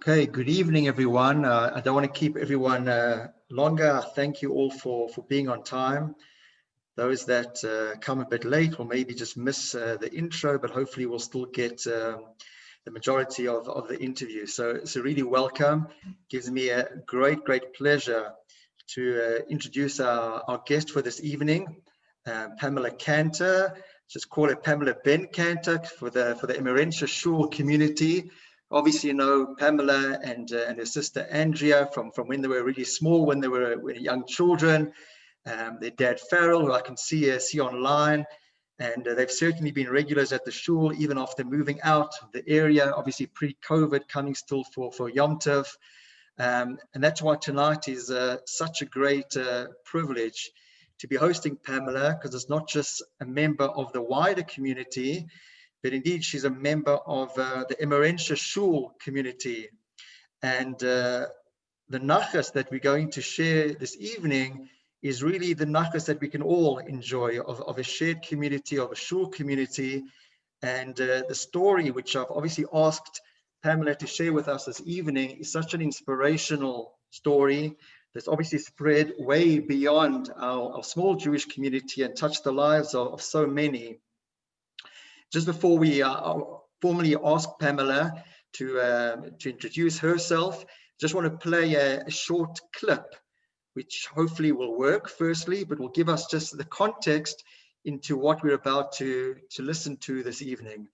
Okay, good evening, everyone. I don't want to keep everyone longer. Thank you all for being on time. Those that come a bit late will maybe just miss the intro, but hopefully we'll still get the majority of the interview. So really welcome. Gives me a great pleasure to introduce our guest for this evening, Pamela Kantor. Just call her Pamela Ben Kantor for the Emmarentia Shul community. Obviously, you know Pamela and her sister Andrea from when they were really small, when they were young children. Their dad Farrell, who I can see online, and they've certainly been regulars at the shul even after moving out of the area. Obviously, pre-COVID, coming still for Yom Tov, and that's why tonight is such a great privilege to be hosting Pamela, because it's not just a member of the wider community, but indeed she's a member of the Emmarentia Shul community. And the nachas that we're going to share this evening is really the nachas that we can all enjoy of a shared community, of a shul community. And the story which I've obviously asked Pamela to share with us this evening is such an inspirational story that's obviously spread way beyond our small Jewish community and touched the lives of so many. Just before we formally ask Pamela to introduce herself, just want to play a short clip, which hopefully will work firstly, but will give us just the context into what we're about to listen to this evening.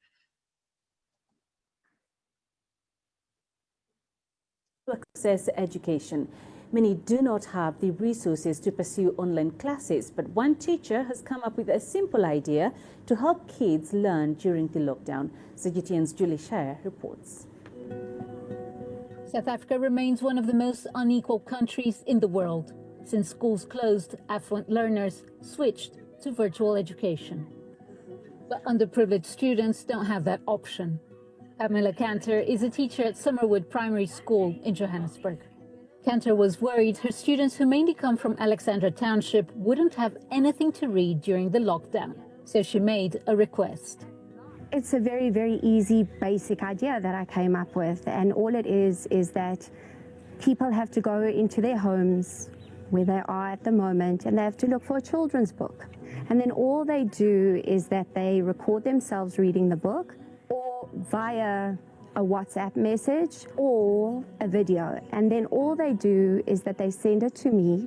Access education. Many do not have the resources to pursue online classes, but one teacher has come up with a simple idea to help kids learn during the lockdown. CGTN's Julie Shire reports. South Africa remains one of the most unequal countries in the world. Since schools closed, affluent learners switched to virtual education. But underprivileged students don't have that option. Pamela Kantor is a teacher at Summerwood Primary School in Johannesburg. Kantor was worried her students, who mainly come from Alexandra Township, wouldn't have anything to read during the lockdown. So she made a request. It's a very easy, basic idea that I came up with. And all it is that people have to go into their homes where they are at the moment, and they have to look for a children's book. And then all they do is that they record themselves reading the book, or via a WhatsApp message or a video. And then all they do is that they send it to me.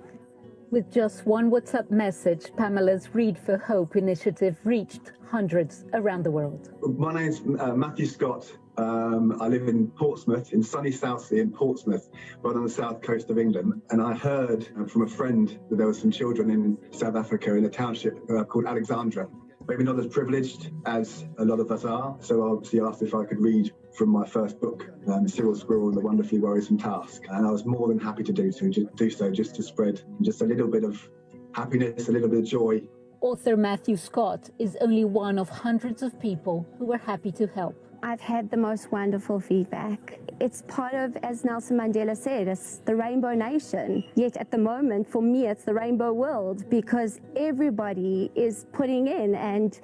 With just one WhatsApp message, Pamela's Read for Hope initiative reached hundreds around the world. My name's Matthew Scott. I live in Portsmouth, in sunny Southsea in Portsmouth, right on the south coast of England. And I heard from a friend that there were some children in South Africa in a township called Alexandra. Maybe not as privileged as a lot of us are. So I obviously asked if I could read from my first book, Cyril Squirrel and the Wonderfully Worrisome Task. And I was more than happy to do so, just to spread just a little bit of happiness, a little bit of joy. Author Matthew Scott is only one of hundreds of people who were happy to help. I've had the most wonderful feedback. It's part of, as Nelson Mandela said, it's the Rainbow Nation. Yet at the moment, for me, it's the Rainbow World, because everybody is putting in and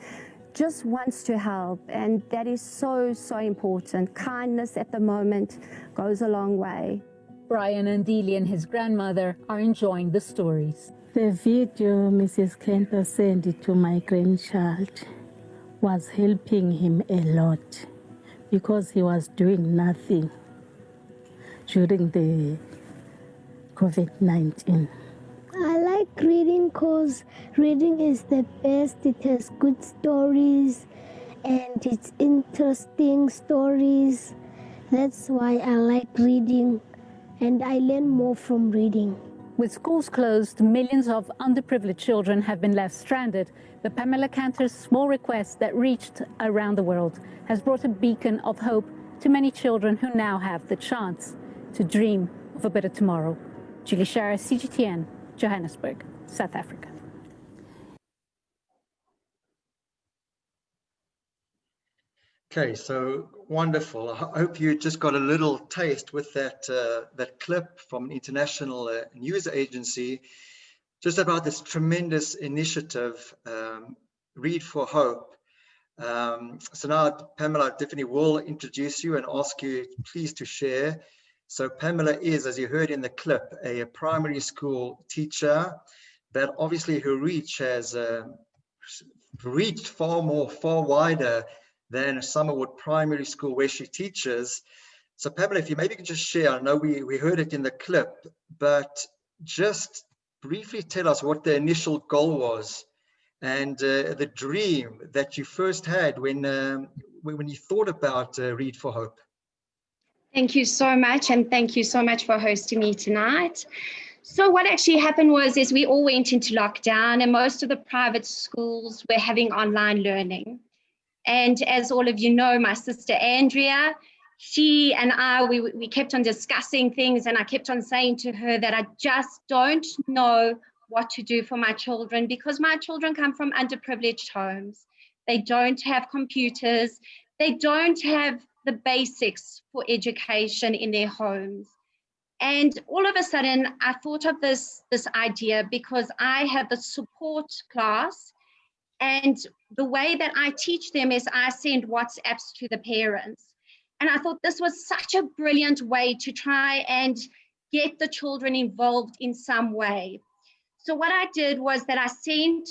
just wants to help. And that is so important. Kindness at the moment goes a long way. Brian and Delia and his grandmother are enjoying the stories. The video Mrs. Kantor sent to my grandchild was helping him a lot, because he was doing nothing during the COVID-19. I like reading because reading is the best. It has good stories and it's interesting stories. That's why I like reading, and I learn more from reading. With schools closed, millions of underprivileged children have been left stranded. But Pamela Kantor's small request that reached around the world has brought a beacon of hope to many children who now have the chance to dream of a better tomorrow. Julie Shire, CGTN, Johannesburg, South Africa. Okay, so wonderful. I hope you just got a little taste with that clip from an international news agency, just about this tremendous initiative, Read for Hope. So now, Pamela, I definitely will introduce you and ask you please to share So Pamela is, as you heard in the clip, a primary school teacher, but obviously her reach has reached far wider than Summerwood Primary School where she teaches. So Pamela, if you maybe can just share, I know we heard it in the clip, but just briefly tell us what the initial goal was and the dream that you first had when you thought about Read for Hope. Thank you so much, and thank you so much for hosting me tonight. So what actually happened is we all went into lockdown, and most of the private schools were having online learning. And as all of you know, my sister Andrea, she and I, we kept on discussing things, and I kept on saying to her that I just don't know what to do for my children, because my children come from underprivileged homes. They don't have computers. They don't have the basics for education in their homes. And all of a sudden, I thought of this idea because I have the support class, and the way that I teach them is I send WhatsApps to the parents. And I thought this was such a brilliant way to try and get the children involved in some way. So what I did was that I sent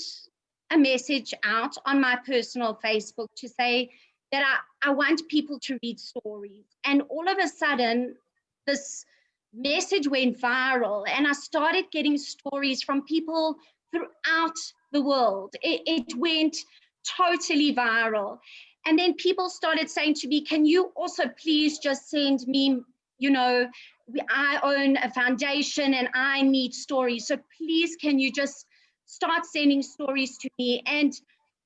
a message out on my personal Facebook to say that I want people to read stories. And all of a sudden, this message went viral, and I started getting stories from people throughout the world. It went totally viral. And then people started saying to me, can you also please just send me, I own a foundation and I need stories. So please, can you just start sending stories to me? And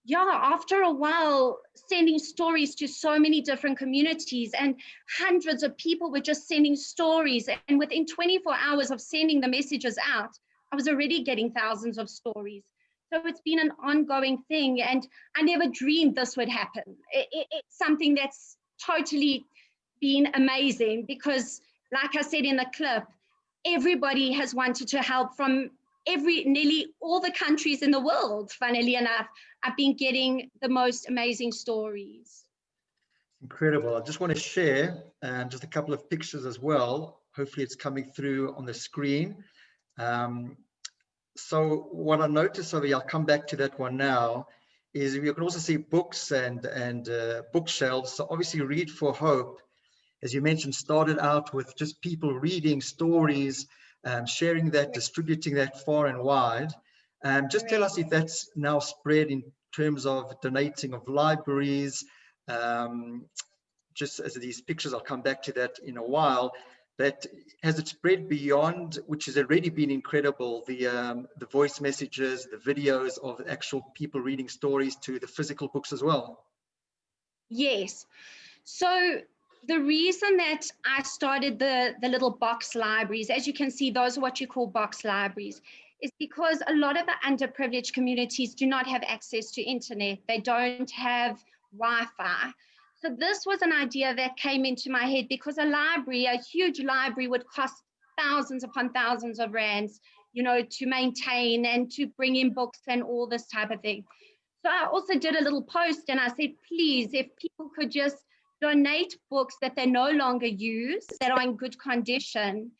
yeah, after a while, sending stories to so many different communities, and hundreds of people were just sending stories. And within 24 hours of sending the messages out, I was already getting thousands of stories. So it's been an ongoing thing, and I never dreamed this would happen. It's something that's totally been amazing because, like I said in the clip, everybody has wanted to help from nearly all the countries in the world. Funnily enough, I've been getting the most amazing stories. Incredible. I just want to share just a couple of pictures as well. Hopefully it's coming through on the screen. So what I noticed over here, I'll come back to that one now, is you can also see books and bookshelves. So obviously Read for Hope, as you mentioned, started out with just people reading stories, sharing that, distributing that far and wide. Just tell us if that's now spread in terms of donating of libraries, just as these pictures, I'll come back to that in a while, but has it spread beyond, which has already been incredible, the voice messages, the videos of actual people reading stories, to the physical books as well? Yes. So the reason that I started the little box libraries, as you can see, those are what you call box libraries, is because a lot of the underprivileged communities do not have access to internet. They don't have Wi-Fi. So this was an idea that came into my head, because a huge library would cost thousands upon thousands of rands, to maintain and to bring in books and all this type of thing. So I also did a little post and I said, please, if people could just donate books that they no longer use, that are in good condition.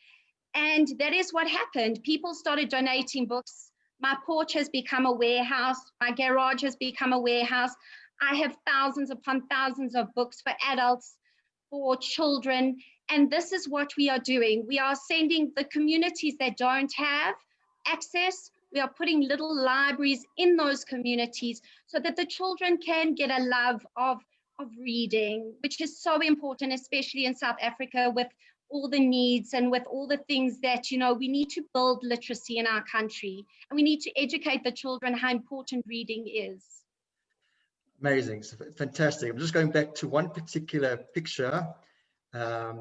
And that is what happened. People started donating books. My porch has become a warehouse. My garage has become a warehouse. I have thousands upon thousands of books for adults, for children. And this is what we are doing. We are sending the communities that don't have access. We are putting little libraries in those communities so that the children can get a love of reading, which is so important, especially in South Africa, with all the needs and with all the things that, we need to build literacy in our country, and we need to educate the children how important reading is. Amazing, so fantastic. I'm just going back to one particular picture. I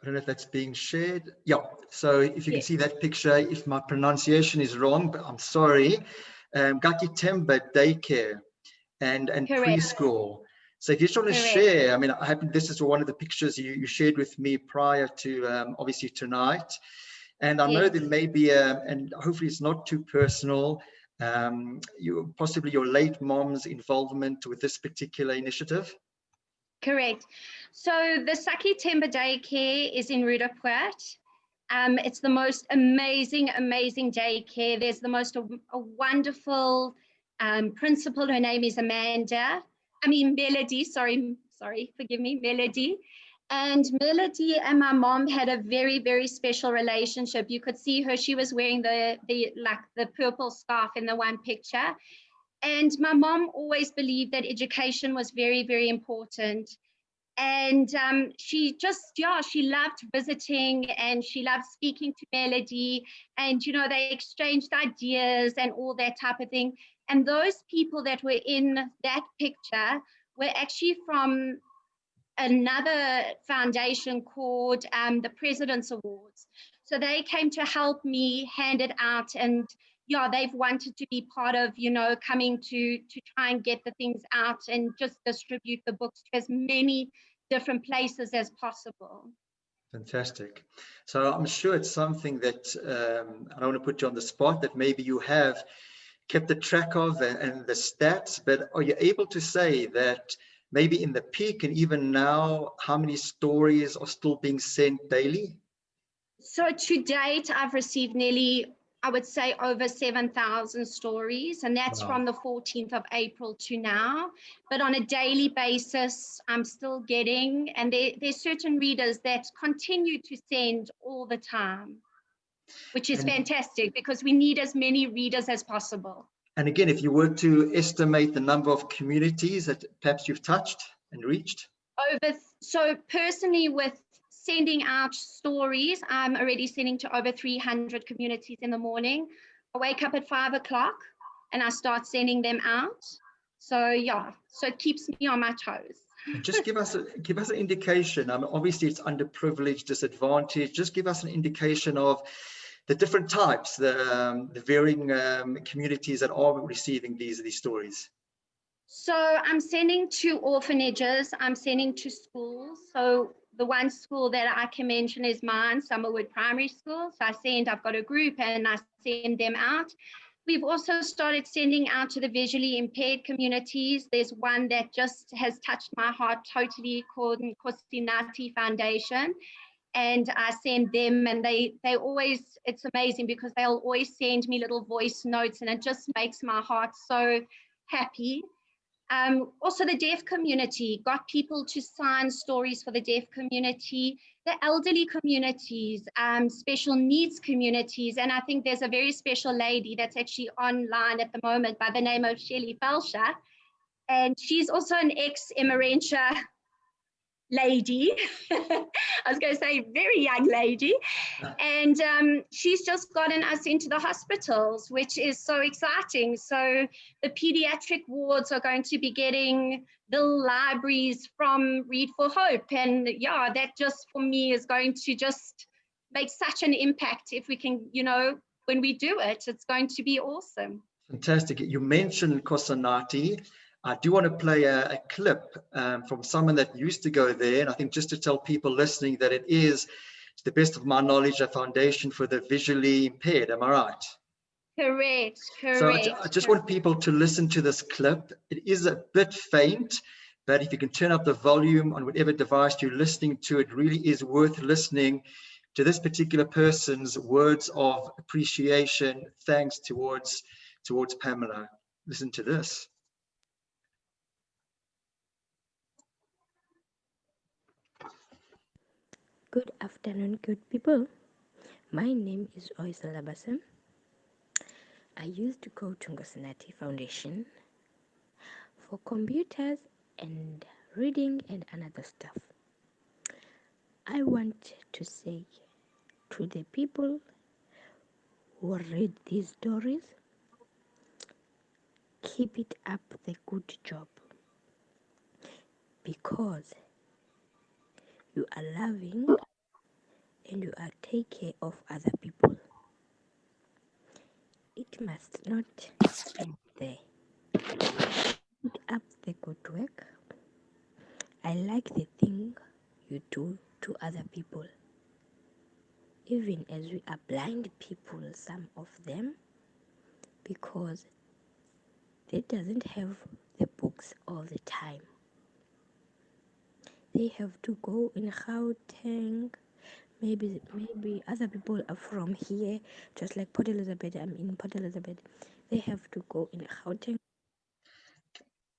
don't know if that's being shared. Yeah, so if you can see that picture, if my pronunciation is wrong, but I'm sorry. Gaki Temba Daycare and preschool. So if you just want to share, I happen this is one of the pictures you shared with me prior to obviously tonight. And I know there may be, and hopefully it's not too personal, possibly your late mom's involvement with this particular initiative. Correct. So the Saki Temba Daycare is in Rudaport. It's the most amazing, amazing daycare. There's the most a wonderful principal. Her name is Melody. Sorry, forgive me, Melody. And Melody and my mom had a very, very special relationship. You could see her. She was wearing the purple scarf in the one picture. And my mom always believed that education was very, very important. And she loved visiting and she loved speaking to Melody. And, they exchanged ideas and all that type of thing. And those people that were in that picture were actually from another foundation called the President's Awards. So they came to help me hand it out, and they've wanted to be part of, coming to try and get the things out and just distribute the books to as many different places as possible. Fantastic. So I'm sure it's something that I don't want to put you on the spot, that maybe you have kept the track of and the stats, but are you able to say that maybe in the peak and even now, how many stories are still being sent daily? So to date, I've received nearly, I would say, over 7,000 stories, and that's from the 14th of April to now. But on a daily basis, I'm still getting, and there's certain readers that continue to send all the time, which is fantastic because we need as many readers as possible. And again, if you were to estimate the number of communities that perhaps you've touched and reached? So personally, with sending out stories, I'm already sending to over 300 communities in the morning. I wake up at 5 o'clock and I start sending them out. So so it keeps me on my toes. Just give us an indication. Obviously, it's underprivileged, disadvantaged. Just give us an indication of the different types, the varying communities that are receiving these stories. So I'm sending to orphanages. I'm sending to schools. So the one school that I can mention is mine, Summerwood Primary School. So I've got a group and I send them out. We've also started sending out to the visually impaired communities. There's one that just has touched my heart totally, called Nkosinati Foundation. And I send them, and they always, it's amazing because they'll always send me little voice notes, and it just makes my heart so happy. Also the deaf community, got people to sign stories for the deaf community, the elderly communities, special needs communities. And I think there's a very special lady that's actually online at the moment by the name of Shelley Felsher. And she's also an ex-Emerentia lady. I was going to say very young lady. And she's just gotten us into the hospitals, which is so exciting. So the pediatric wards are going to be getting the libraries from Read for Hope. And that just for me is going to just make such an impact if we can, when we do it, it's going to be awesome. Fantastic. You mentioned Nkosinati. I do want to play a clip from someone that used to go there. And I think just to tell people listening that it is, to the best of my knowledge, a foundation for the visually impaired. Am I right? Correct. So I just want people to listen to this clip. It is a bit faint, but if you can turn up the volume on whatever device you're listening to, it really is worth listening to this particular person's words of appreciation, thanks towards Pamela. Listen to this. Good afternoon, good people. My name is Oisela Basem. I used to go to Nkosinati Foundation for computers and reading and another stuff. I want to say to the people who read these stories, keep it up the good job, because you are loving and you are take care of other people. It must not end there. Keep up the good work. I like the thing you do to other people. Even as we are blind people, some of them, because they doesn't have the books all the time. they have to go in Gauteng. Maybe other people are from here, just like Port Elizabeth. I'm in Port Elizabeth. They have to go in Gauteng.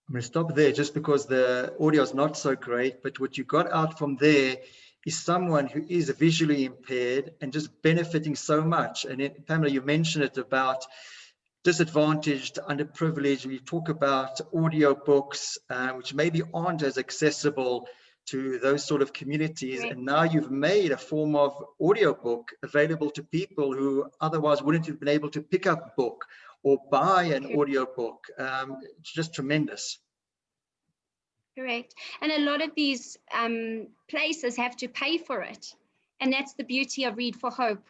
I'm going to stop there just because the audio is not so great, but what you got out from there is someone who is visually impaired and just benefiting so much. And Pamela, you mentioned it about disadvantaged, underprivileged. We talk about audio books, which maybe aren't as accessible to those sort of communities. Right. And now you've made a form of audio book available to people who otherwise wouldn't have been able to pick up a book or buy an audio book. It's just tremendous. Correct. And a lot of these places have to pay for it. And that's the beauty of Read for Hope.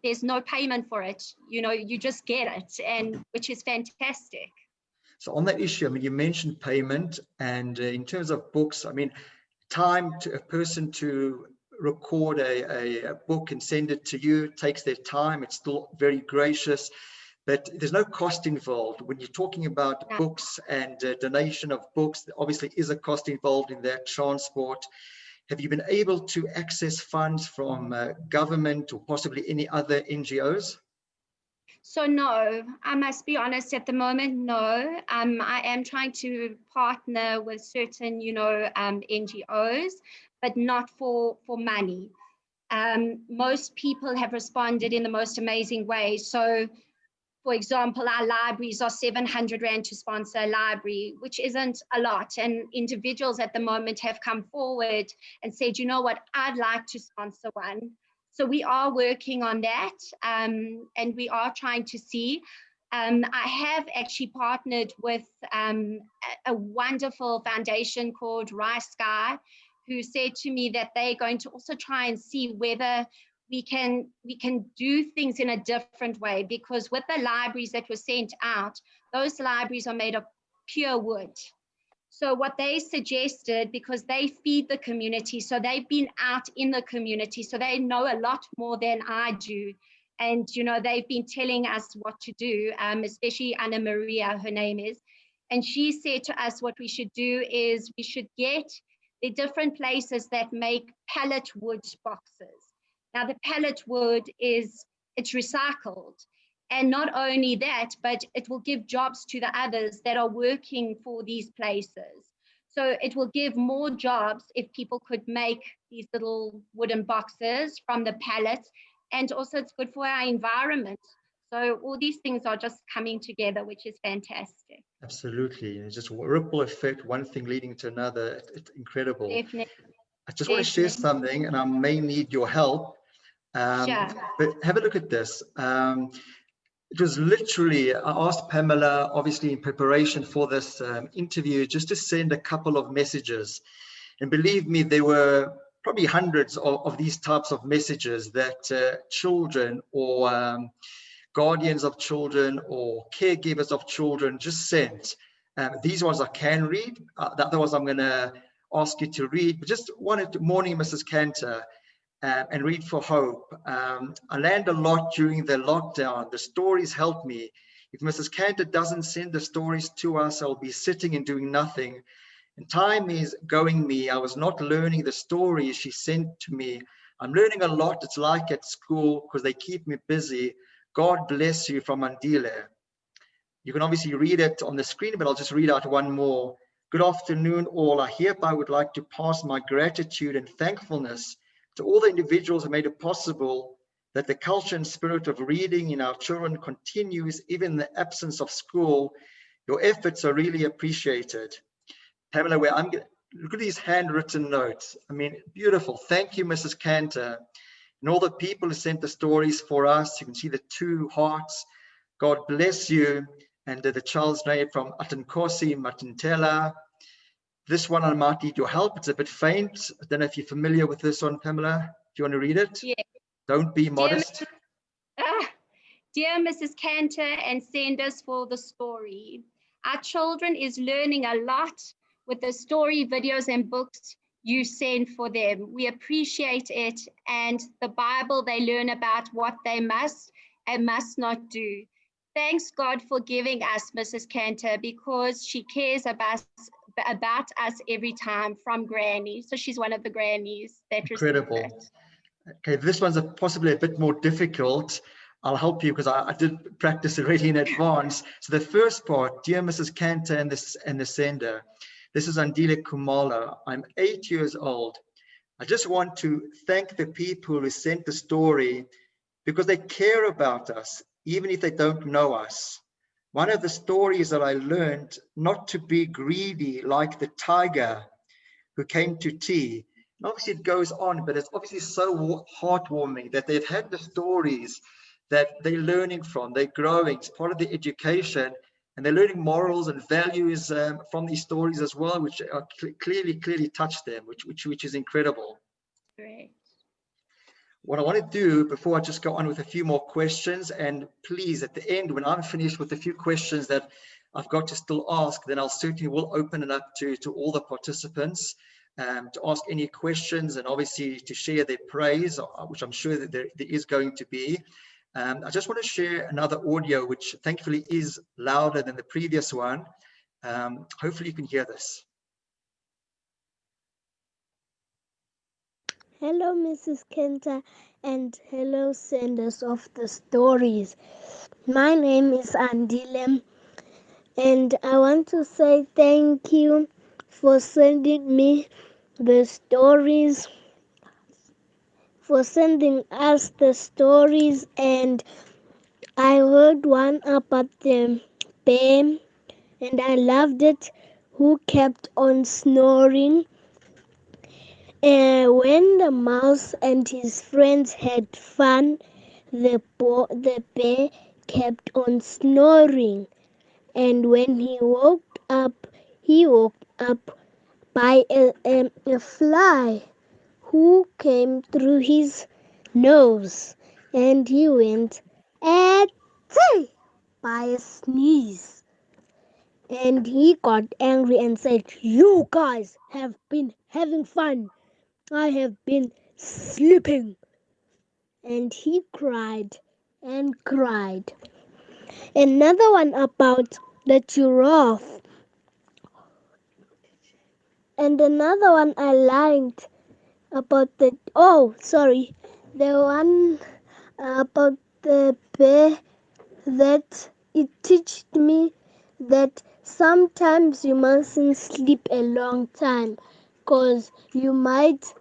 There's no payment for it. You know, you just get it, and which is fantastic. So on that issue, I mean, you mentioned payment, and in terms of books, I mean, time to a person to record a book and send it to you takes their time. It's still very gracious, but there's no cost involved. When you're talking about books and donation of books, there obviously is a cost involved in that transport. Have you been able to access funds from government or possibly any other NGOs? So no, I must be honest at the moment, no. I am trying to partner with certain, NGOs, but not for money. Most people have responded in the most amazing way. So, for example, our libraries are 700 Rand to sponsor a library, which isn't a lot. And individuals at the moment have come forward and said, you know what, I'd like to sponsor one. So we are working on that, and we are trying to see. I have actually partnered with a wonderful foundation called Rice Sky, who said to me that they're going to also try and see whether we can do things in a different way, because with the libraries that were sent out, those libraries are made of pure wood. So what they suggested, because they feed the community, so they've been out in the community, so they know a lot more than I do. And, they've been telling us what to do, especially Anna Maria, her name is. And she said to us what we should do is we should get the different places that make pallet wood boxes. Now, the pallet wood it's recycled. And not only that, but it will give jobs to the others that are working for these places. So it will give more jobs if people could make these little wooden boxes from the pallets. And also it's good for our environment. So all these things are just coming together, which is fantastic. Absolutely. It's just a ripple effect, one thing leading to another. It's incredible. Definitely. I just want to share something, and I may need your help. Sure. But have a look at this. It was literally, I asked Pamela, obviously in preparation for this interview, just to send a couple of messages. And believe me, there were probably hundreds of these types of messages that children or guardians of children or caregivers of children just sent. These ones I can read. The other ones I'm going to ask you to read. But just wanted to, morning, Mrs. Kantor. And Read for Hope. I learned a lot during the lockdown. The stories helped me. If Mrs. Kantor doesn't send the stories to us, I'll be sitting and doing nothing. And time is going me. I was not learning the stories she sent to me. I'm learning a lot. It's like at school because they keep me busy. God bless you from Andile. You can obviously read it on the screen, but I'll just read out one more. Good afternoon, all. I hereby would like to pass my gratitude and thankfulness to all the individuals who made it possible that the culture and spirit of reading in our children continues even in the absence of school. Your efforts are really appreciated. Pamela, look at these handwritten notes. I mean, beautiful. Thank you, Mrs. Kantor. And all the people who sent the stories for us. You can see the two hearts. God bless you. And the child's name from Atankosi Matintela. This one I might need your help. It's a bit faint. I don't know if you're familiar with this one, Pamela. Do you want to read it? Yeah. Don't be modest. Dear Mrs. Kantor and senders for the story, our children is learning a lot with the story videos and books you send for them. We appreciate it, and the Bible they learn about what they must and must not do. Thanks God for giving us Mrs. Kantor, because she cares about about us every time from Granny. So she's one of the grannies that received Incredible. it. Okay, this one's possibly a bit more difficult. I'll help you because I did practice already in advance. So the first part, dear Mrs. Kantor and the sender, this is Andile Kumala. I'm 8 years old. I just want to thank the people who sent the story because they care about us, even if they don't know us. One of the stories that I learned not to be greedy like the tiger who came to tea. And obviously it goes on, but it's obviously so heartwarming that they've had the stories that they're learning from, they're growing, it's part of the education, and they're learning morals and values from these stories as well, which are clearly touch them, which is incredible. Great. What I want to do before I just go on with a few more questions, and please at the end, when I'm finished with a few questions that I've got to still ask, then I'll certainly will open it up to all the participants to ask any questions and obviously to share their praise, which I'm sure that there is going to be. I just want to share another audio, which thankfully is louder than the previous one. Hopefully you can hear this. Hello, Mrs. Kantor, and hello, senders of the stories. My name is Andile, and I want to say thank you for sending me the stories, for sending us the stories. And I heard one about the bear, and I loved it, who kept on snoring. When the mouse and his friends had fun, the bear kept on snoring. And when he woke up by a fly who came through his nose, and he went at by a sneeze. And he got angry and said, "You guys have been having fun. I have been sleeping." And he cried and cried. Another one about the giraffe. And another one I liked about the one about the bear, that it taught me that sometimes you mustn't sleep a long time because you might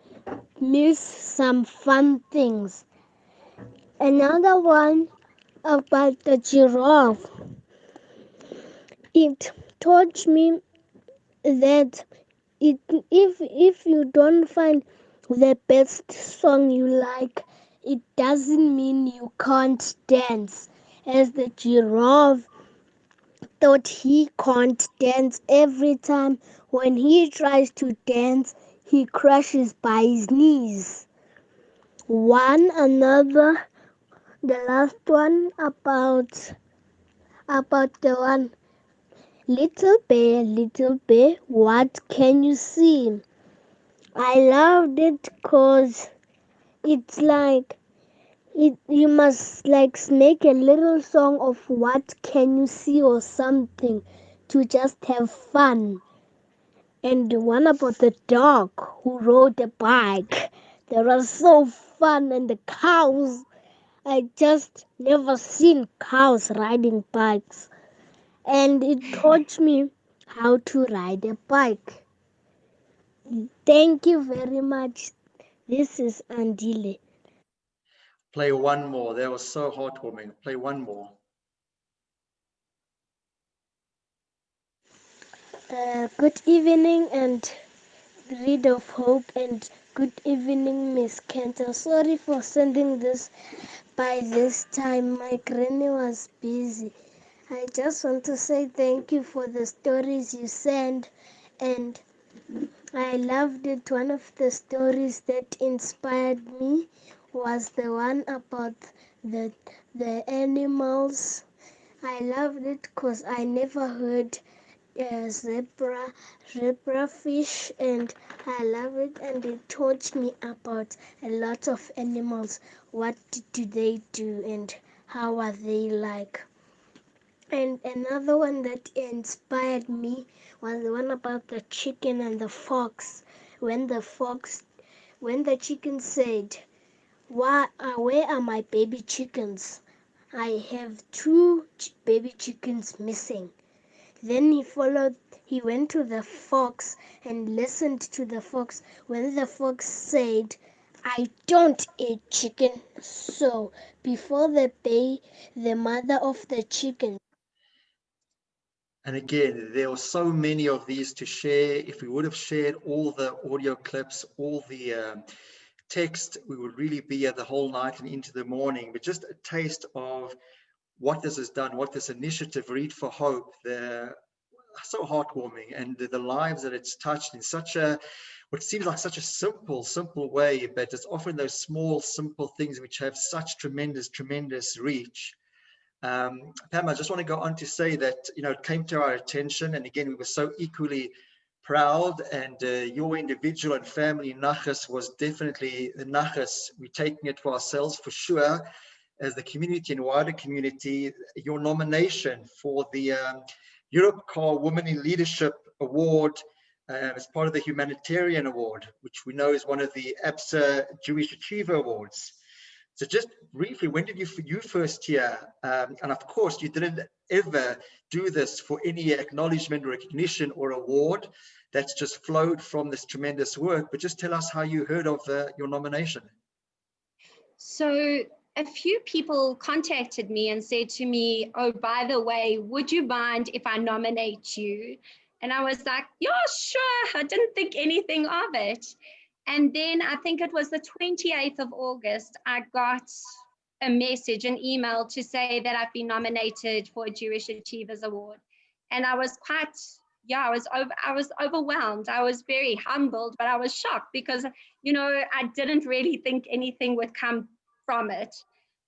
miss some fun things. Another one about the giraffe. It taught me that if you don't find the best song you like, it doesn't mean you can't dance. As the giraffe thought he can't dance, every time when he tries to dance, he crashes by his knees. The last one about the one, little bear, what can you see? I loved it because it's like you must like make a little song of what can you see or something to just have fun. And one about the dog who rode a bike. That was so fun. And the cows. I just never seen cows riding bikes. And it taught me how to ride a bike. Thank you very much. This is Andile. Play one more. That was so heartwarming. Play one more. Good evening and read of hope, and good evening, Miss Kantor. Sorry for sending this by this time. My granny was busy. I just want to say thank you for the stories you sent, and I loved it. One of the stories that inspired me was the one about the animals. I loved it because I never heard zebra fish, and I love it, and it taught me about a lot of animals. What do they do and how are they like? And another one that inspired me was the one about the chicken and the fox. When the chicken said, where are my baby chickens? I have two baby chickens missing. Then he went to the fox and listened to the fox when the fox said, I don't eat chicken. So before the mother of the chicken. And again, there are so many of these to share. If we would have shared all the audio clips, all the text, we would really be here the whole night and into the morning. But just a taste of what this has done, what this initiative, Read for Hope, so heartwarming, and the lives that it's touched in such a, what seems like such a simple way, but it's often those small, simple things which have such tremendous reach. Pam, I just want to go on to say that, it came to our attention, and again, we were so equally proud, and your individual and family nachas was definitely the nachas. We're taking it for ourselves for sure, as the community and wider community. Your nomination for the Europcar Women in Leadership Award as part of the Humanitarian Award, which we know is one of the APSA Jewish Achiever Awards. So just briefly, when did you first hear? And of course, you didn't ever do this for any acknowledgement, recognition, or award. That's just flowed from this tremendous work. But just tell us how you heard of your nomination. So a few people contacted me and said to me, oh, by the way, would you mind if I nominate you? And I was like, yeah, sure. I didn't think anything of it. And then I think it was the 28th of August, I got a message, an email to say that I've been nominated for a Jewish Achievers Award. And I was quite, I was overwhelmed. I was very humbled, but I was shocked because, I didn't really think anything would come from it.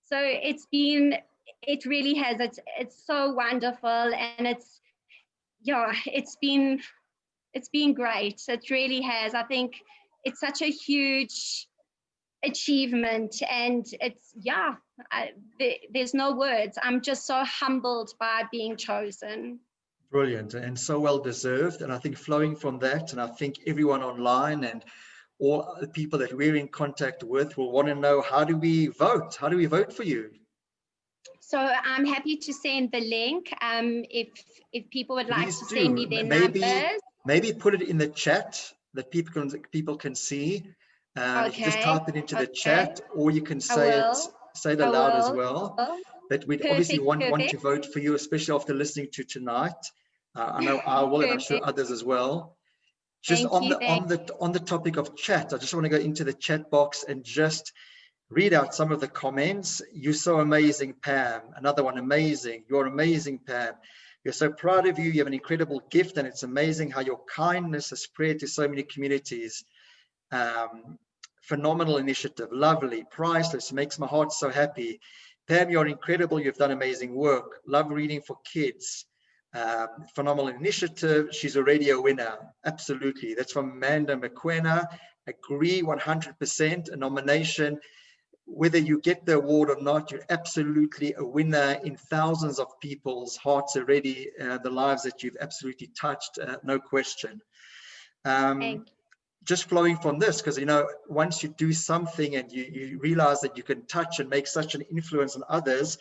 So it really has, it's so wonderful. And it's been great. It really has. I think it's such a huge achievement, and there's no words. I'm just so humbled by being chosen. Brilliant, and so well deserved. And I think flowing from that, and I think everyone online and all the people that we're in contact with will want to know, how do we vote? How do we vote for you? So I'm happy to send the link. If people would like to send me their numbers. Maybe put it in the chat that people can see. Okay. If you just type it into the chat, or you can say it aloud as well. But we'd obviously want to vote for you, especially after listening to tonight. I know I will, and I'm sure others as well. Just on the topic of chat, I just want to go into the chat box and just read out some of the comments. You're so amazing, Pam. Another one, amazing. You're amazing, Pam. We're so proud of you. You have an incredible gift, and it's amazing how your kindness has spread to so many communities. Phenomenal initiative, lovely, priceless, makes my heart so happy. Pam, you're incredible. You've done amazing work. Love reading for kids. Phenomenal initiative. She's already a winner. Absolutely. That's from Amanda McQuena. Agree 100%. A nomination. Whether you get the award or not, you're absolutely a winner in thousands of people's hearts already, the lives that you've absolutely touched, no question. Just flowing from this, because, once you do something and you realize that you can touch and make such an influence on others,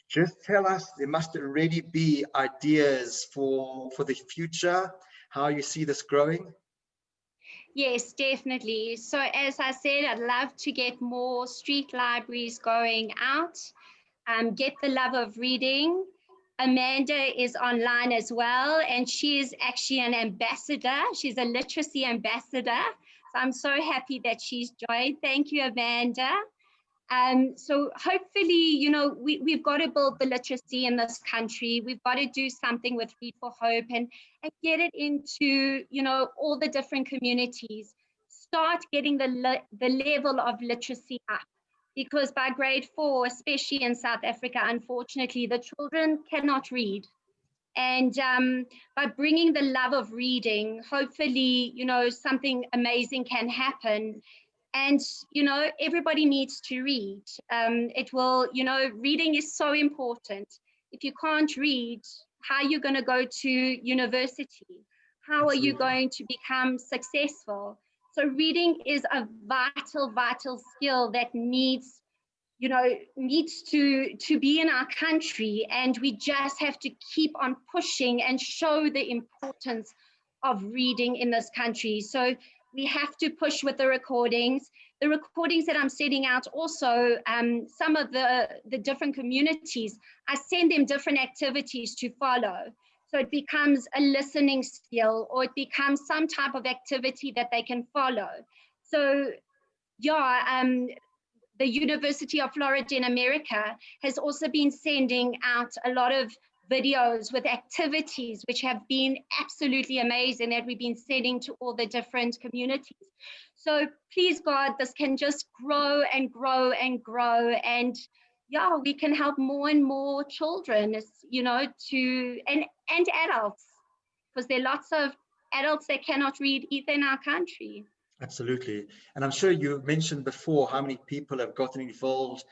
just tell us, there must already be ideas for the future, how you see this growing. Yes, definitely. So as I said, I'd love to get more street libraries going out, get the love of reading. Amanda is online as well, and she is actually an ambassador. She's a literacy ambassador. So I'm so happy that she's joined. Thank you, Amanda. So hopefully, we've got to build the literacy in this country. We've got to do something with Read for Hope and get it into, all the different communities. Start getting the level of literacy up, because by grade 4, especially in South Africa, unfortunately, the children cannot read. And by bringing the love of reading, hopefully, something amazing can happen. And, everybody needs to read. It will, reading is so important. if you can't read, how are you going to go to university? How are you going to become successful? So reading is a vital skill that needs to be in our country, and we just have to keep on pushing and show the importance of reading in this country. So we have to push with the recordings that I'm sending out. Also, some of the different communities, I send them different activities to follow. So it becomes a listening skill, or it becomes some type of activity that they can follow. So yeah, the University of Florida in America has also been sending out a lot of videos with activities which have been absolutely amazing, that we've been sending to all the different communities. So please God, this can just grow and grow and grow, and yeah, we can help more and more children, and adults, because there are lots of adults that cannot read either in our country. Absolutely. And I'm sure you mentioned before how many people have gotten involved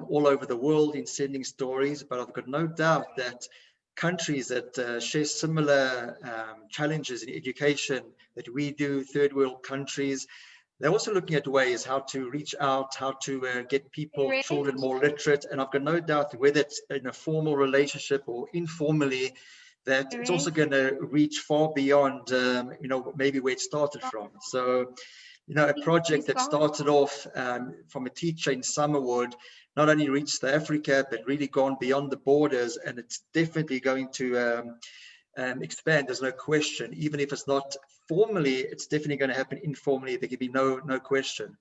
all over the world in sending stories, but I've got no doubt that countries that share similar challenges in education that we do, third world countries, they're also looking at ways how to reach out, how to get people, children more literate. And I've got no doubt whether it's in a formal relationship or informally, that it's also going to reach far beyond, maybe where it started from. So, a project that started off from a teacher in Summerwood, not only reached South Africa, but really gone beyond the borders, and it's definitely going to expand. There's no question. Even if it's not formally, it's definitely going to happen informally. There can be no question.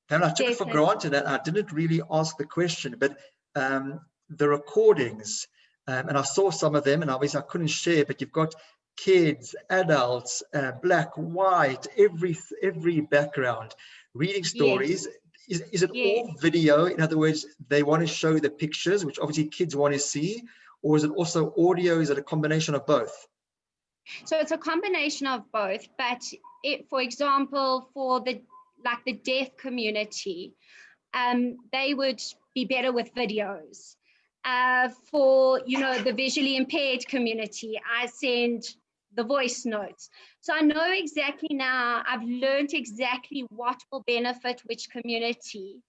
And I took it for granted that I didn't really ask the question, but the recordings, and I saw some of them, and obviously I couldn't share, but you've got kids, adults, black, white, every background, reading stories. Yes. Is it all video? In other words, they want to show the pictures, which obviously kids want to see, or is it also audio? Is it a combination of both? So it's a combination of both, but for example, for the deaf community, they would be better with videos. For the visually impaired community, I send the voice notes. So I know exactly now, I've learned exactly what will benefit which community.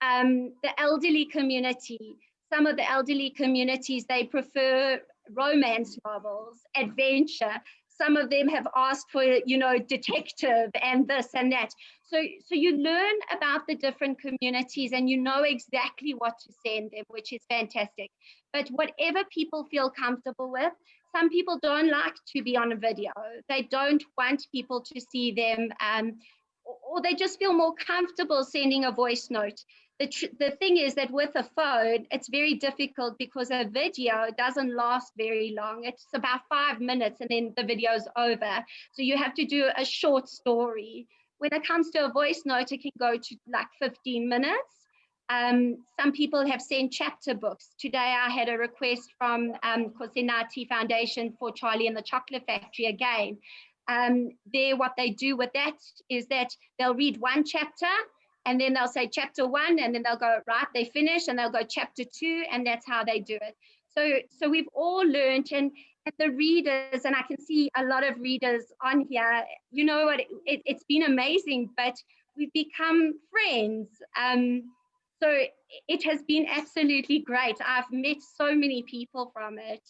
The elderly community, some of the elderly communities, they prefer romance novels, adventure. Some of them have asked for, detective and this and that. So you learn about the different communities, and you know exactly what to send them, which is fantastic. But whatever people feel comfortable with, some people don't like to be on a video. They don't want people to see them, or they just feel more comfortable sending a voice note. The thing is that with a phone, it's very difficult because a video doesn't last very long. It's about 5 minutes and then the video's over. So you have to do a short story. When it comes to a voice note, it can go to like 15 minutes. Some people have sent chapter books. Today I had a request from Kosinati Foundation for Charlie and the Chocolate Factory again. What they do with that is that they'll read one chapter, and then they'll say chapter 1, and then they'll go, right, they finish, and they'll go chapter 2, and that's how they do it. So we've all learned, and the readers, and I can see a lot of readers on here, you know what, it's been amazing, but we've become friends. So it has been absolutely great. I've met so many people from it,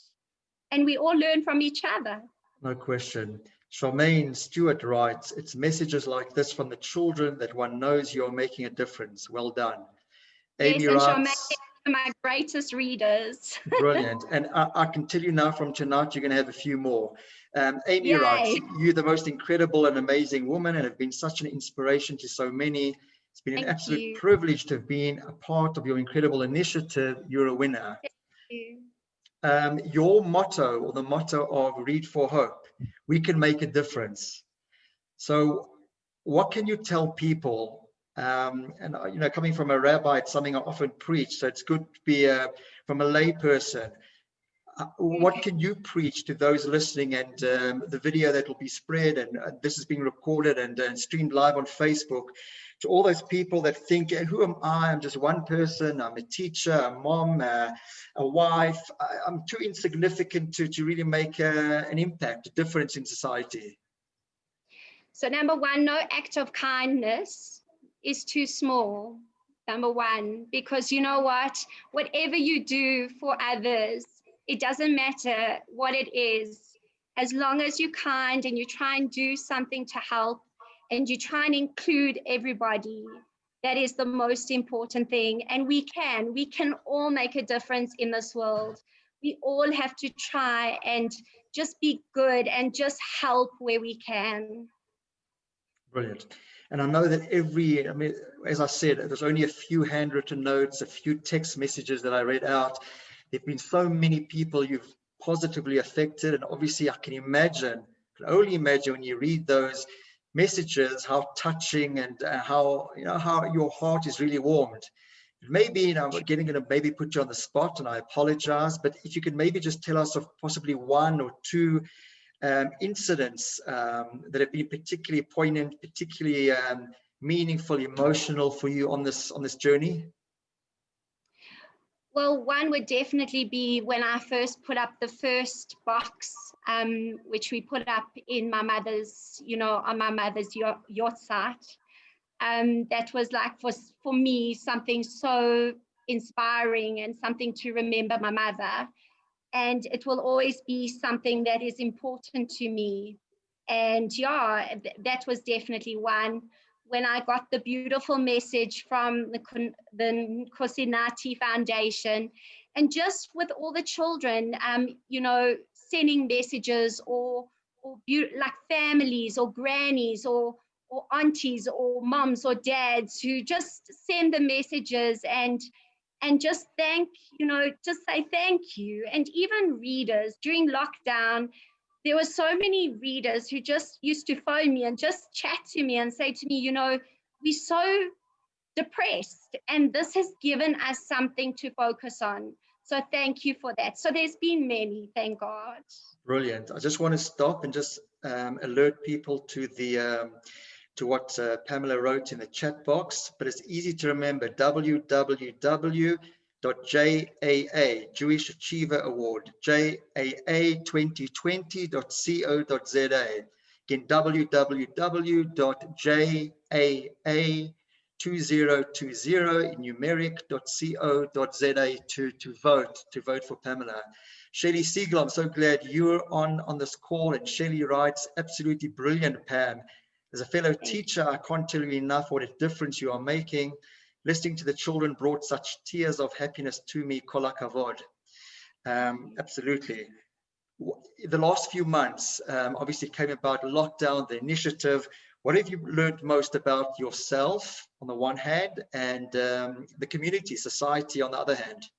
and we all learn from each other. No question. Charmaine Stewart writes, it's messages like this from the children that one knows you're making a difference. Well done. Amy writes, Charmaine is one of my greatest readers. Brilliant. And I can tell you now from tonight, you're going to have a few more. Amy writes, you're the most incredible and amazing woman and have been such an inspiration to so many. It's been an absolute privilege to have been a part of your incredible initiative. You're a winner. Thank you. Your motto, or the motto of Read for Hope, we can make a difference. So what can you tell people? And coming from a rabbi, it's something I often preach, so it's good to be from a lay person. what can you preach to those listening, and the video that will be spread, and this is being recorded and streamed live on Facebook, to all those people that think, who am I? I'm just one person. I'm a teacher, a mom, a wife. I'm too insignificant to really make an impact, a difference in society. So number one, no act of kindness is too small. Number one, because you know what? Whatever you do for others, it doesn't matter what it is, as long as you're kind and you try and do something to help and you try and include everybody, that is the most important thing. And we can all make a difference in this world. We all have to try and just be good and just help where we can. Brilliant. And I know that I mean, as I said, there's only a few handwritten notes, a few text messages that I read out. There've been so many people you've positively affected. And obviously I can only imagine when you read those messages, how touching and how your heart is really warmed. Maybe, I'm going to maybe put you on the spot, and I apologize, but if you could maybe just tell us of possibly one or two incidents that have been particularly poignant, particularly meaningful, emotional for you on this journey? Well, one would definitely be when I first put up the first box, which we put up in my mother's, on my mother's yacht site. That was like for me something so inspiring and something to remember my mother. And it will always be something that is important to me. And yeah, that was definitely one. When I got the beautiful message from the Nkosinati Foundation, and just with all the children, sending messages or like families or grannies or aunties or moms or dads who just send the messages and just just say thank you. And even readers during lockdown, there were so many readers who just used to phone me and just chat to me and say to me, we're so depressed and this has given us something to focus on. So thank you for that. So there's been many, thank God. Brilliant. I just want to stop and just alert people to to what Pamela wrote in the chat box, but it's easy to remember: www.JAA, Jewish Achiever Award, JAA2020.co.za. Again, www.JAA2020 in numeric.co.za to vote for Pamela. Shelley Siegel, I'm so glad you're on this call, and Shelley writes, absolutely brilliant, Pam. As a fellow teacher, I can't tell you enough what a difference you are making. Listening to the children brought such tears of happiness to me. Kol hakavod. Absolutely. The last few months obviously came about lockdown, the initiative. What have you learned most about yourself on the one hand, and the community, society on the other hand?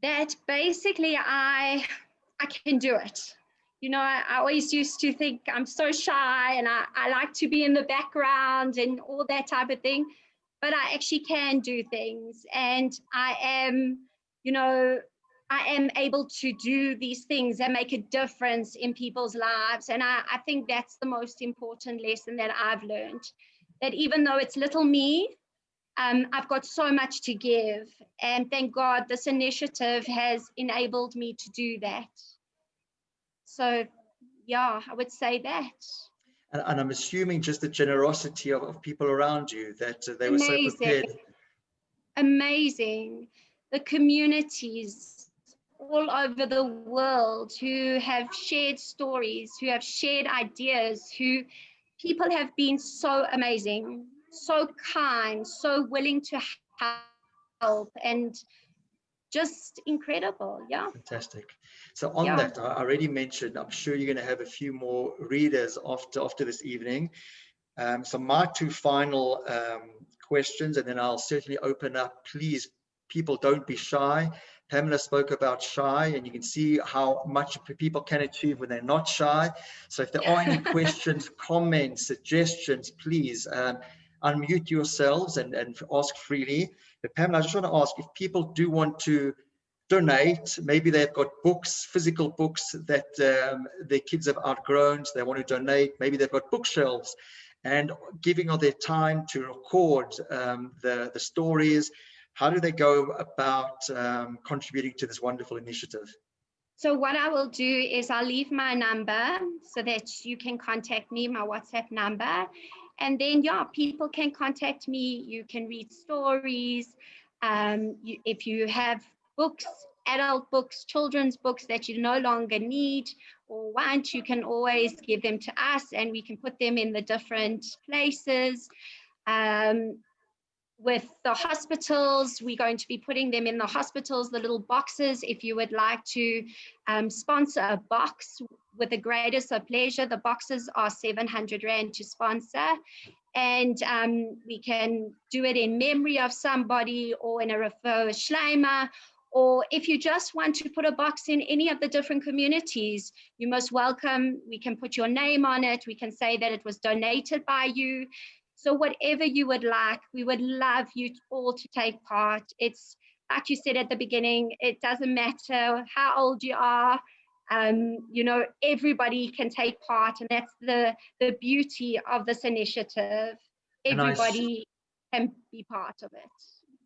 That basically I can do it. I always used to think I'm so shy and I like to be in the background and all that type of thing, but I actually can do things, and I am able to do these things that make a difference in people's lives. And I think that's the most important lesson that I've learned, that even though it's little me, I've got so much to give, and thank God this initiative has enabled me to do that. So, yeah, I would say that. And I'm assuming just the generosity of people around you, that they were so prepared. Amazing. The communities all over the world who have shared stories, who have shared ideas, people have been so amazing, so kind, so willing to help, and just incredible. Yeah. Fantastic. So on that, I already mentioned, I'm sure you're going to have a few more readers after this evening. So my two final questions, and then I'll certainly open up. Please, people, don't be shy. Pamela spoke about shy, and you can see how much people can achieve when they're not shy. So if there are any questions, comments, suggestions, please unmute yourselves and ask freely. But Pamela, I just want to ask, if people do want to donate. Maybe they've got books, physical books that their kids have outgrown, so they want to donate. Maybe they've got bookshelves, and giving of their time to record the stories. How do they go about contributing to this wonderful initiative? So what I will do is I'll leave my number so that you can contact me, my WhatsApp number. And then, yeah, people can contact me. You can read stories. If you have books, adult books, children's books that you no longer need or want, you can always give them to us and we can put them in the different places. With the hospitals, we're going to be putting them in the hospitals, the little boxes. If you would like to sponsor a box, with the greatest of pleasure. The boxes are 700 Rand to sponsor. And we can do it in memory of somebody or in a refer schleimer. Or if you just want to put a box in any of the different communities, you're most welcome. We can put your name on it. We can say that it was donated by you. So whatever you would like, we would love you all to take part. It's like you said at the beginning, it doesn't matter how old you are. You know, everybody can take part, and that's the beauty of this initiative. Everybody can be part of it.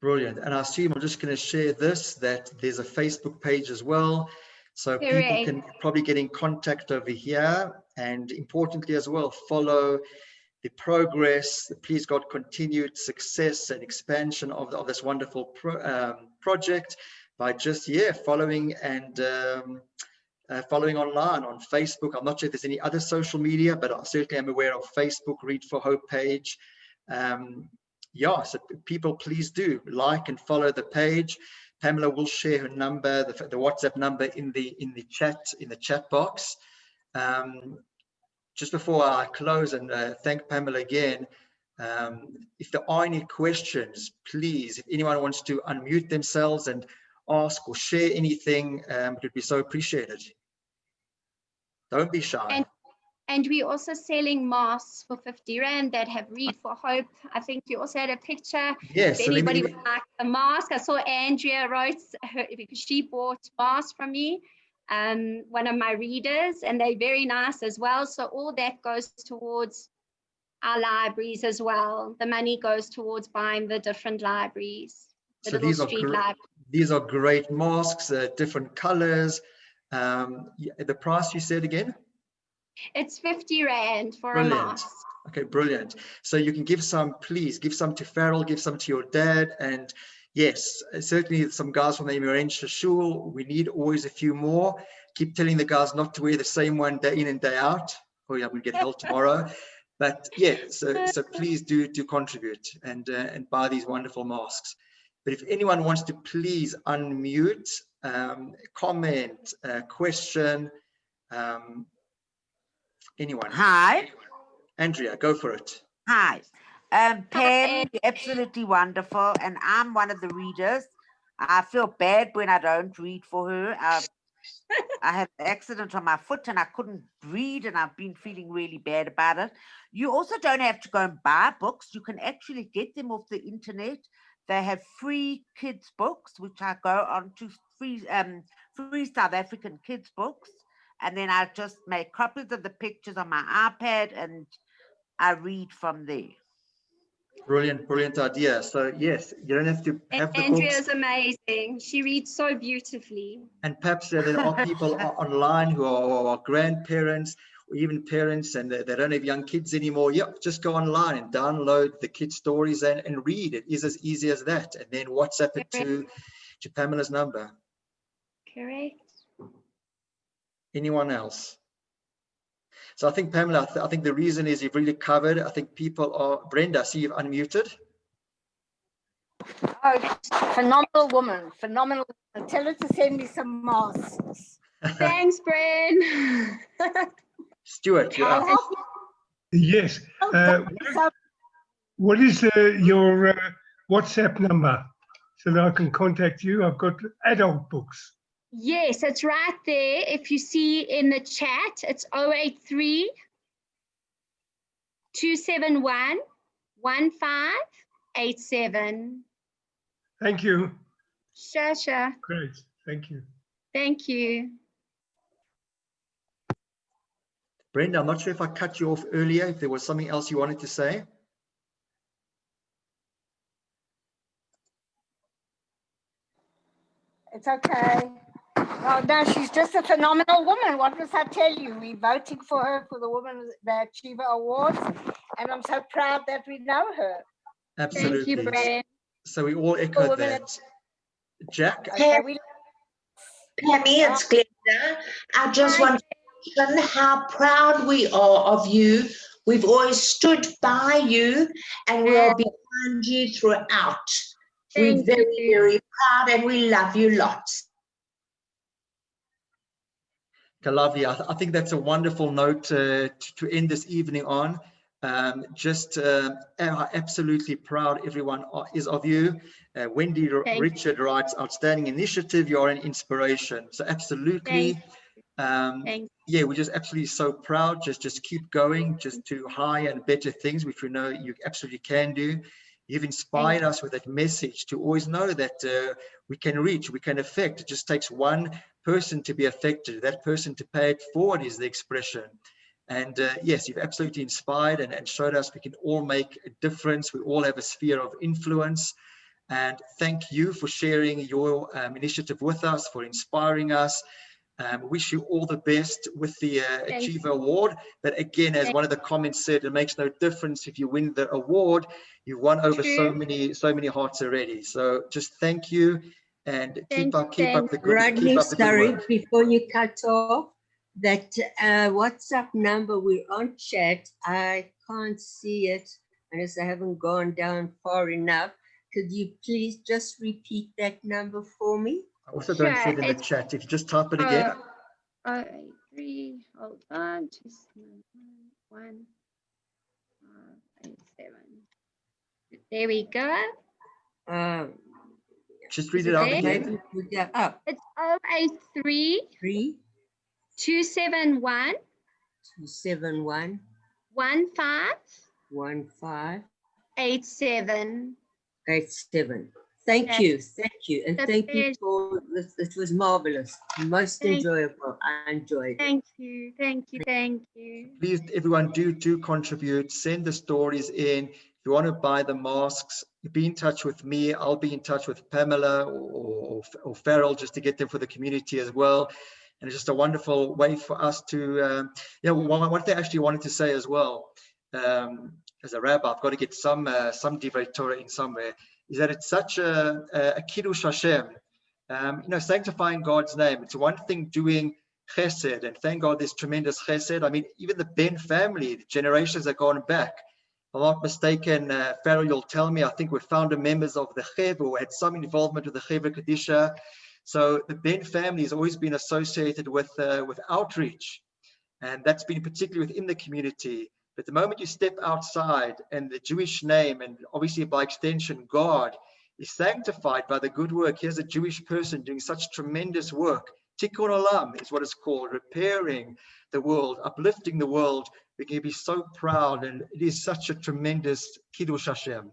Brilliant. And I assume I'm just going to share this, that there's a Facebook page as well. So people can probably get in contact over here, and importantly as well, follow the progress, please God, continued success and expansion of this wonderful project by just, following and following online on Facebook. I'm not sure if there's any other social media, but I certainly am aware of Facebook, Read for Hope page. So people, please do like and follow the page. Pamela will share her number, the WhatsApp number in the chat box. Just before I close and thank Pamela again, if there are any questions, please, if anyone wants to unmute themselves and ask or share anything, it would be so appreciated. Don't be shy. And we're also selling masks for 50 Rand that have Read for Hope. I think you also had a picture. Yes. If anybody would like a mask, I saw Andrea wrote her, because she bought masks from me, one of my readers, and they're very nice as well. So all that goes towards our libraries as well. The money goes towards buying the different libraries, the so little street libraries. These are great masks, different colors. The price you said again? It's 50 Rand for Brilliant. a mask. Okay, brilliant. So you can give some, please give some to Farrell, give some to your dad. And yes, certainly some guys from the Emerentia Shul. We need always a few more. Keep telling the guys not to wear the same one day in and day out, or I'm going to get held tomorrow. But yeah, so please do contribute and buy these wonderful masks. But if anyone wants to please unmute, comment, question, anyone? Hi. Andrea, go for it. Hi. Pam, you're absolutely wonderful. And I'm one of the readers. I feel bad when I don't read for her. I had an accident on my foot and I couldn't read, and I've been feeling really bad about it. You also don't have to go and buy books. You can actually get them off the internet. They have free kids books, which I go on to free South African kids books. And then I just make copies of the pictures on my iPad and I read from there. Brilliant idea. So yes, you don't have to have the Andrea's books. amazing. She reads so beautifully. And perhaps there are people online who are grandparents or even parents, and they don't have young kids anymore. Yep, just go online and download the kids' stories and read. It is as easy as that. And then WhatsApp it to Pamela's number. Correct. Anyone else? So I think, Pamela, I think the reason is you've really covered. I think people are, Brenda, I see you've unmuted. Oh, phenomenal woman, phenomenal. Tell her to send me some masks. Thanks, Bren. Stuart, you're up. Yes. What is your WhatsApp number so that I can contact you? I've got adult books. Yes, it's right there. If you see in the chat, it's 083 271 1587. Thank you. Sure. Great. Thank you. Thank you. Brenda, I'm not sure if I cut you off earlier, if there was something else you wanted to say. It's okay. Oh, no, she's just a phenomenal woman. What must I tell you? We're voting for her for the Women the Achiever Awards, and I'm so proud that we know her. Absolutely. Thank you, Brenda. So we all echo Women that. Jack? Okay, Pammy, it's Glenda. I just want to mention how proud we are of you. We've always stood by you and we are behind you throughout. We're very, very proud and we love you lots. Lovely. I think that's a wonderful note to end this evening on. Absolutely proud everyone is of you. Wendy Richard writes, outstanding initiative, you're an inspiration. So absolutely, yeah, we're just absolutely so proud. Just keep going, just to higher and better things, which we know you absolutely can do. You've inspired us with that message to always know that we can reach, we can affect. It just takes one person to be affected. That person to pay it forward is the expression. And yes, you've absolutely inspired and showed us we can all make a difference. We all have a sphere of influence. And thank you for sharing your initiative with us, for inspiring us. Wish you all the best with the Achiever Award. But again, as one of the comments said, it makes no difference if you win the award. You've won over so many hearts already. So just thank you and keep up the good Rodney, sorry, work. before you cut off, that WhatsApp number, we're on chat. I can't see it unless I haven't gone down far enough. Could you please just repeat that number for me? I also don't see it in the chat. If you just type it again. 083, hold on, 271 187. There we go. Just read it out again. It's 083 271 271 15 87. 87. Thank you, and thank you for this. It was marvelous, most enjoyable. I enjoyed it. Thank you. Please, everyone, do contribute. Send the stories in. If you want to buy the masks, be in touch with me. I'll be in touch with Pamela or Farrell just to get them for the community as well. And it's just a wonderful way for us to, what they actually wanted to say as well. As a rabbi, I've got to get some Divrei Torah in somewhere. Is that it's such a kiddush Hashem, sanctifying God's name. It's one thing doing chesed, and thank God there's tremendous chesed. I mean, even the Ben family, the generations have gone back. If I'm not mistaken, Farrell, you'll tell me, I think we're founder members of the Chev, who had some involvement with the Chevra Kadisha. So the Ben family has always been associated with outreach, and that's been particularly within the community. But the moment you step outside and the Jewish name, and obviously by extension, God, is sanctified by the good work. Here's a Jewish person doing such tremendous work. Tikkun Olam is what it's called, repairing the world, uplifting the world. We can be so proud, and it is such a tremendous Kiddush Hashem.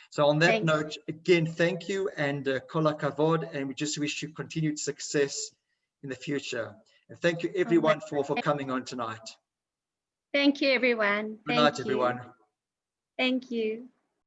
So on that note, again, thank you and kol hakavod, and we just wish you continued success in the future. And thank you everyone for coming on tonight. Thank you, everyone. Good night, everyone. Thank you.